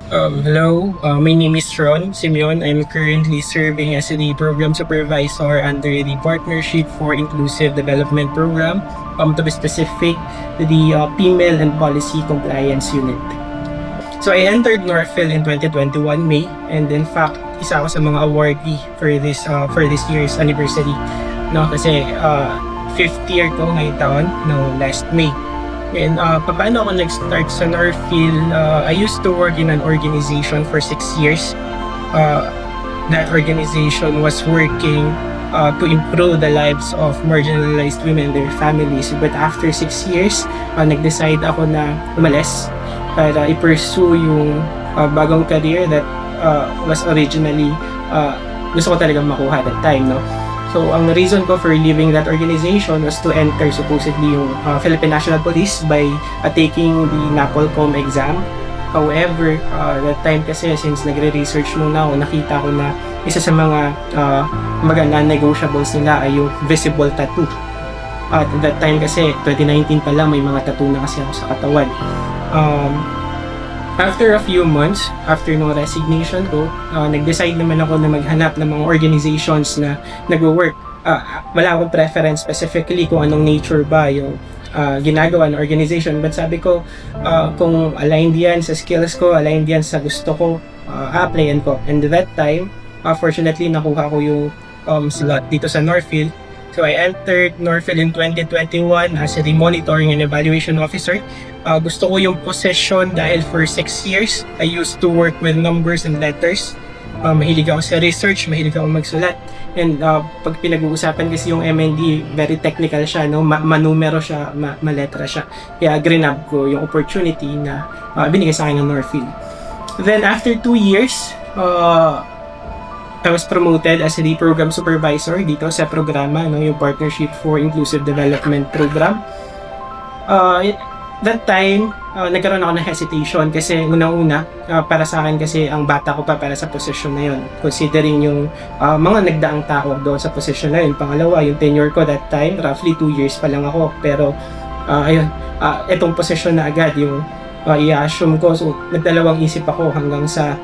Hello, my name is Ron Simeon. I'm currently serving as the program supervisor under the Partnership for Inclusive Development Program, to be specific, the Female and Policy Compliance Unit. So I entered Northfield in 2021 May, and in fact, isa ako sa mga awardee for this year's anniversary. No, kasi 5th year ko ngayong taon, no, last May. And paano ako nag-start sa Northfield? I used to work in an organization for 6 years. That organization was working to improve the lives of marginalized women and their families. But after 6 years, nag-decide ako na umalis para i-pursue yung bagong career that was originally gusto ko talagang makuha that time, no? So, ang reason ko for leaving that organization was to enter supposedly yung Philippine National Police by taking the NAPOLCOM exam. However, that time kasi since nagre-research muna ako, nakita ko na isa sa mga non-negotiables nila ay yung visible tattoo. At that time kasi, 2019 pa lang, may mga tattoo na kasi ako sa katawan. After a few months, after nung resignation ko, nag-decide naman ako na maghanap ng mga organizations na nag-work. Wala akong preference specifically kung anong nature ba yung ginagawa ng organization. But sabi ko, kung aligned yan sa skills ko, aligned yan sa gusto ko, applyan ko. And that time, fortunately, nakuha ko yung slot dito sa Northfield. So I entered Northfield in 2021 as a monitoring and evaluation officer. Gusto ko yung position dahil for 6 years, I used to work with numbers and letters. Mahilig ako sa research, mahilig ako magsulat. And pag pinag-uusapan kasi yung MND, very technical siya, no? Manumero siya, maletra siya. Kaya grinab ko yung opportunity na binigay sa akin ng Northfield. Then after 2 years, I was promoted as the program supervisor dito sa programa, no, yung Partnership for Inclusive Development Program. That time, nagkaroon ako ng hesitation kasi unang-una, para sa akin kasi ang bata ko pa para sa posisyon na yun. Considering yung mga nagdaang tao doon sa posisyon na yun. Pangalawa, yung tenure ko that time, roughly 2 years pa lang ako. Pero, itong posisyon na agad yung i-assume ko. So, nagdalawang isip ako hanggang sa,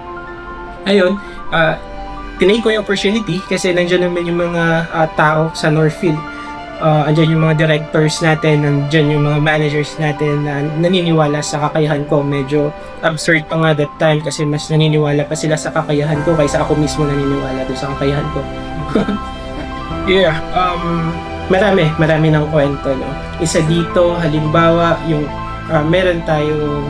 tinake ko yung opportunity kasi nandiyan naman yung mga tao sa Northfield. Andyan yung mga directors natin, andyan yung mga managers natin na naniniwala sa kakayahan ko. Medyo absurd pa nga that time kasi mas naniniwala pa sila sa kakayahan ko kaysa ako mismo naniniwala doon sa kakayahan ko. Yeah, marami ng kwento, no? Isa dito, halimbawa, yung meron tayong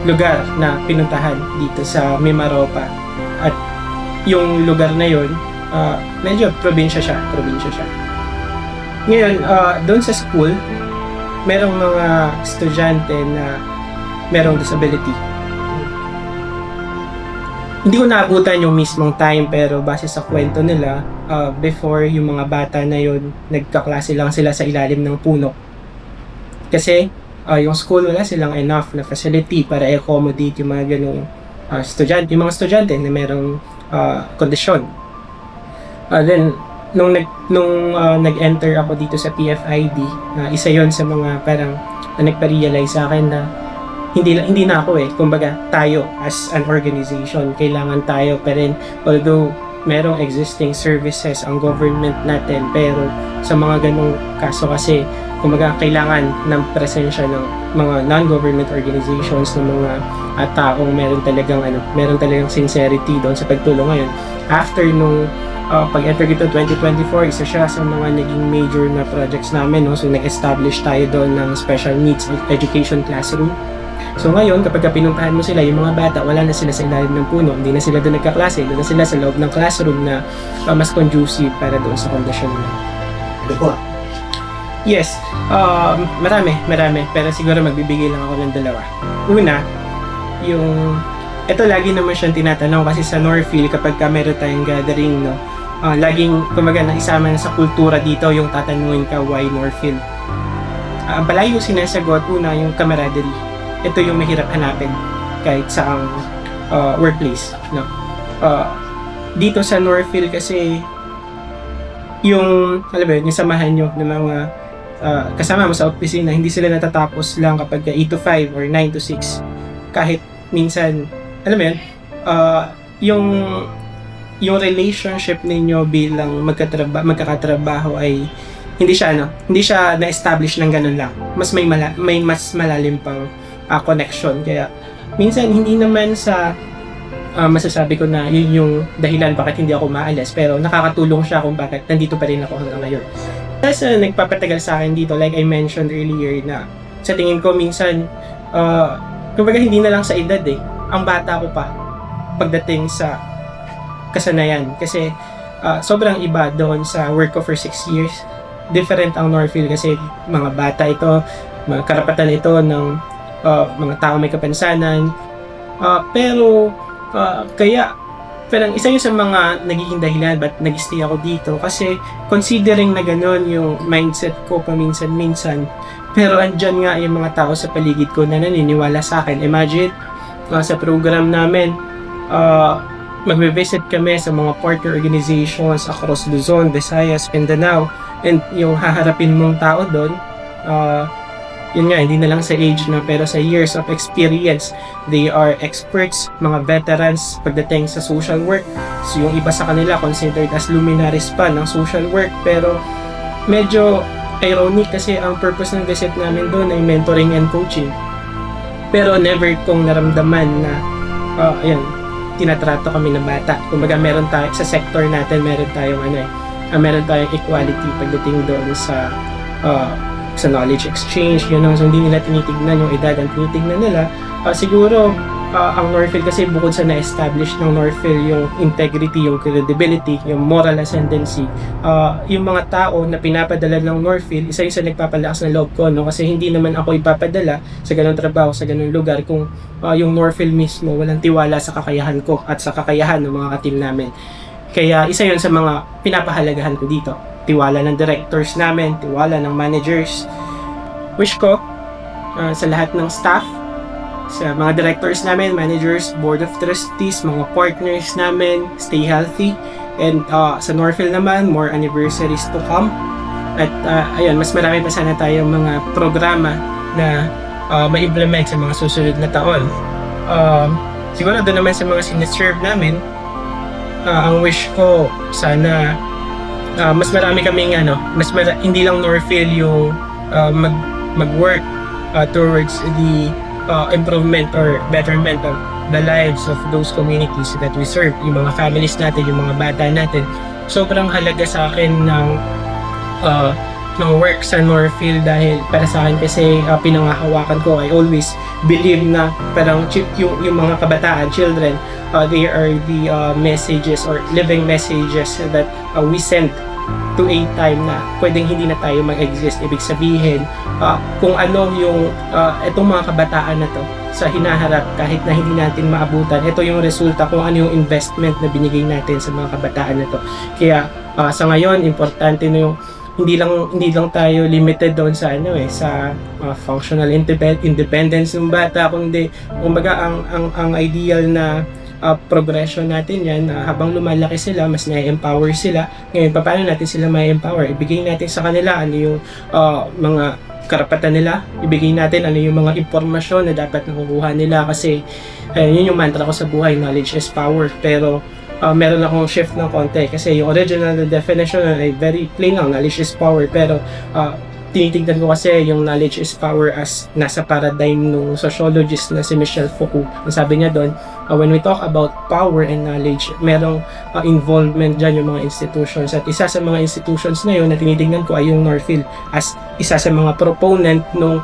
lugar na pinuntahan dito sa Mimaropa. At yung lugar na yun, medyo probinsya siya. Ngayon, doon sa school, merong mga estudyante na merong disability. Hindi ko naabutan yung mismong time pero base sa kwento nila, before yung mga bata na yun, nagkaklase lang sila sa ilalim ng puno. Kasi yung school wala silang enough na facility para i-accommodate yung mga ganung estudyante, yung mga estudyante na merong kondisyon. Then nung nag-enter ako dito sa PFID, isa yon sa mga parang nagpa-realize sa akin na hindi na ako kumbaga tayo as an organization, kailangan tayo pa rin, although merong existing services ang government natin, pero sa mga ganong kaso kasi kumbaga kailangan ng presensya ng mga non-government organizations, ng mga taong meron talagang sincerity doon sa pagtulong. Ngayon after nung pag-enter dito 2024, isa siya sa mga naging major na projects namin, no? So nag-establish tayo doon ng special needs education classroom. So ngayon, kapag pinuntahan mo sila, yung mga bata, wala na sila sa ilalim ng puno, hindi na sila doon nagkaklase, doon na sila sa loob ng classroom na mas conducive para doon sa kondisyon nila. Yes, marami, pero siguro magbibigay lang ako ng dalawa. Una, ito lagi naman siyang tinatanong kasi sa Northfield kapag meron tayong gathering, no, laging kumaga na isama na sa kultura dito yung tatanungin ka why Northfield. Palagi yung sinasagot, una yung camaraderie. Ito yung mahirap hanapin kahit sa workplace, no. Dito sa Northfield kasi yung yung samahan nyo ng mga kasama mo sa opisina, hindi sila natatapos lang kapag 8 to 5 or 9 to 6. Kahit minsan alam mo yun, yung yung relationship ninyo bilang magkakatrabaho ay hindi siya na-establish ng ganun lang. Mas may mas malalim pang connection. Kaya minsan hindi naman sa masasabi ko na yun yung dahilan bakit hindi ako maalis, pero nakakatulong siya kung bakit nandito pa rin ako hanggang ngayon. Kasi nagpapatagal sa akin dito, like I mentioned earlier, na sa tingin ko minsan kumbaga hindi na lang sa edad ang bata ko pa pagdating sa kasanayan, kasi sobrang iba doon sa work ko for 6 years. Different ang Northfield kasi mga bata ito, mga karapatan ito ng mga tao may kapansanan, pero kaya parang isa yun sa mga nagiging dahilan ba't nag-stay ako dito, kasi considering na gano'n yung mindset ko paminsan-minsan, pero andyan nga yung mga tao sa paligid ko na naniniwala sa akin. Imagine sa program namin, magbe-visit kami sa mga partner organizations across Luzon, Visayas, Mindanao, and yung haharapin mong tao doon, yun nga, hindi na lang sa age na, pero sa years of experience. They are experts, mga veterans pagdating sa social work. So yung iba sa kanila considered as luminaries pa ng social work, pero medyo ironic kasi ang purpose ng visit namin doon ay mentoring and coaching. Pero never kong naramdaman na tinatrato kami ng bata. Kumbaga meron tayo sa sector natin, meron tayong equality pagdating doon sa knowledge exchange, so hindi nila tinitignan yung edad, ang tinitignan nila siguro ang Northfield, kasi bukod sa na-establish ng Northfield yung integrity, yung credibility, yung moral ascendancy, yung mga tao na pinapadala ng Northfield, isa yung sa nagpapalakas ng loob ko, kasi hindi naman ako ipapadala sa ganung trabaho, sa ganung lugar kung yung Northfield mismo walang tiwala sa kakayahan ko at sa kakayahan ng mga ka-team namin. Kaya isa yun sa mga pinapahalagahan ko dito, tiwala ng directors namin, tiwala ng managers. Wish ko sa lahat ng staff, sa mga directors namin, managers, board of trustees, mga partners namin, stay healthy. And sa Northfield naman, more anniversaries to come. At ayun, mas marami pa sana tayong mga programa na ma-implement sa mga susunod na taon. Siguro doon naman sa mga sinaserve namin, ang wish ko sana mas marami kaming hindi lang Northfield yung mag-work towards the improvement or betterment of the lives of those communities that we serve, yung mga families natin, yung mga bata natin. Sobrang halaga sa akin ng work sa Northfield, dahil para sa akin kasi pinangahawakan ko, I always believe na parang yung mga kabataan, children, they are the messages or living messages that we send to a time na pwedeng hindi na tayo mag-exist. Ibig sabihin, kung ano yung itong mga kabataan na to sa hinaharap, kahit na hindi natin maabutan, ito yung resulta kung ano yung investment na binigay natin sa mga kabataan na to. Kaya sa ngayon, importante na yung hindi lang tayo limited doon sa sa functional independence ng bata, kundi kumbaga ang ideal na progression natin yan, habang lumalaki sila, mas na-empower sila. Ngayon, paano natin sila ma-empower? Ibigay natin sa kanila ano yung mga karapatan nila, ibigay natin ano yung mga impormasyon na dapat nakukuha nila, kasi yun yung mantra ko sa buhay, knowledge is power. Pero meron akong shift ng konti, kasi yung original definition ay very plain lang, knowledge is power, pero tinitignan ko kasi yung knowledge is power as nasa paradigm ng sociologist na si Michel Foucault. Ang sabi niya doon, when we talk about power and knowledge, merong involvement dyan yung mga institutions, at isa sa mga institutions na yun na tinitignan ko ay yung Northfield as isa sa mga proponent nung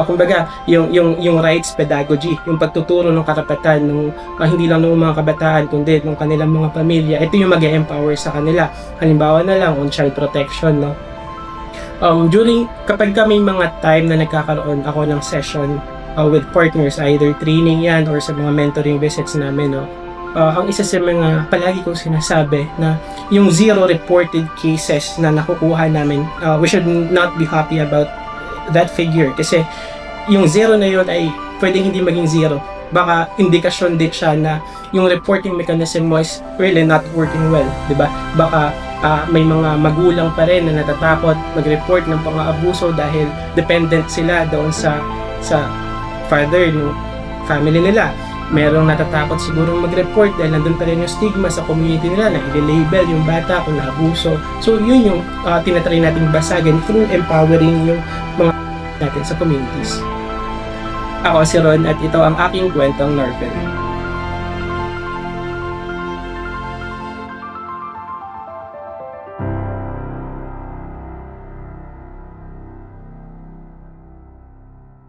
kumbaga yung rights pedagogy, yung pagtuturo ng karapatan ng hindi lang ng mga kabataan kundi ng kanilang mga pamilya. Ito yung mag-empower sa kanila. Halimbawa na lang on child protection, kapag kami mga time na nagkakaroon ako ng session with partners, either training yan or sa mga mentoring visits namin, ang isa sa mga palagi kong sinasabi na yung zero reported cases na nakukuha namin, we should not be happy about that figure, kasi yung zero na yun ay pwedeng hindi maging zero. Baka indikasyon din siya na yung reporting mechanism mo is really not working well, di ba? Baka may mga magulang pa rin na natatakot mag-report ng pang-aabuso dahil dependent sila doon sa father ng family nila. merong natatakot siguro mag-report dahil nandun pa rin yung stigma sa community nila na i-label yung bata kung naabuso. So yun yung tinatry nating basagin through empowering yung mga natin sa communities. Ako si Ron at ito ang aking kwentong Norvel.